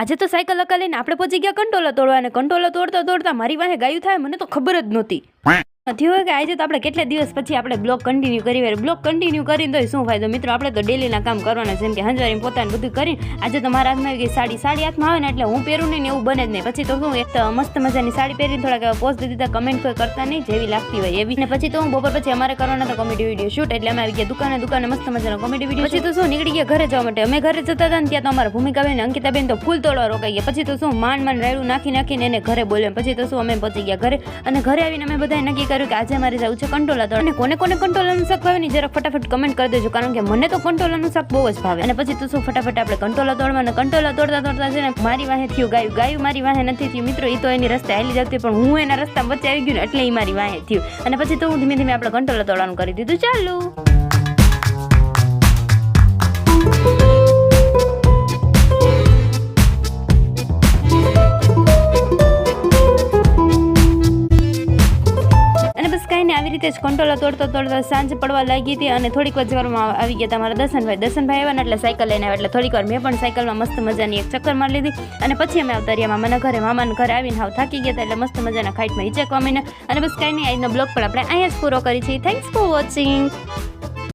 આજે તો સાયકલ લઈને આપણે પહોંચી ગયા કંટોલા તોડવા અને કંટોલા તોડતા તોડતા મારી પાસે ગાયું થાય મને તો ખબર જ નહોતી. થયું કે આજે તો આપણે કેટલા દિવસ પછી આપણે બ્લોગ કન્ટિન્યુ કરી બ્લોગ કન્ટિન્યુ કરીને તો શું ફાયદો મિત્રો, આપણે તો ડેલીના કામ કરવાના જેમ કે હંજવારી પોતાનું બધું કરીને આજે તો મારા હાથમાં આવી ગઈ સાડી હાથમાં આવે ને એટલે હું પહેરું નહીં ને એવું બને જ નહીં. પછી તો શું એક મસ્ત મજાની સાડી પહેરીને થોડાક એવા પોસ્ટ દીધા, કમેન્ટ કોઈ કરતા નહીં જેવી લાગતી હોય એવી. ને પછી તો હું બપોર પછી અમારે કરવાના તો કોમેડી વિડીયો શૂટ એટલે અમે આવી ગયા દુકાને મસ્ત મજાનો કોમેડી વિડીયો. પછી તો શું નીકળી ગયા ઘરે જવા માટે. અમે ઘરે જતા હતા ને ત્યાં તો અમારા ભૂમિકાબેન અંકિતાબેન તો ફૂલ તોડવા રોકાઈ ગયા. પછી તો શું માંડ રાયડું નાખીને એને ઘરે બોલ્યા. પછી તો શું અમે પહોંચી ગયા ઘરે અને ઘરે આવીને અમે બધાએ નક્કી કર્યું કે આજે અમારે જવું છે કંટોલા તોડ. અને કોને કંટોલાનું શાક ભાવે ને જરા ફટાફટ કમેન્ટ કરી દેજો, કારણ કે મને તો કંટોલાનું શાક બહુ જ ભાવે. અને પછી તો શું ફટાફટ આપણે કંટોલા તોડવાના. કંટોલા તોડતા છે ને મારી વાહે થયું ગાયું મારી વાહે નથી થયું મિત્રો. એ તો એની રસ્તે હાલી જતી પણ હું એના રસ્તા વચ્ચે આવી ગયું ને એટલે એ મારી વાહે થયું. અને પછી તો હું ધીમે ધીમે આપણે કંટોલા તોડવાનું કરી દીધું. ચાલુ આવી રીતે જ કંટોલા તોડતા સાંજ પડવા લાગી હતી અને થોડીક વારમાં આવી ગયા તમારા દર્શનભાઈ આવ્યા ને એટલે સાયકલ લઈને આવ્યા. એટલે થોડીક વાર મેં પણ સાયકલમાં મસ્ત મજાની એક ચક્કર મારી લીધી અને પછી અમે આવતા રહ્યા મામાના ઘરે આવીને હાવ થાકી ગયા હતા એટલે મસ્ત મજાના ખાઈટમાં હિચકવા માંડ્યા. અને બસ કાંઈ નહીં, આજનો બ્લોગ પણ આપણે અહીંયા જ પૂરો કરી છે. Thanks for watching.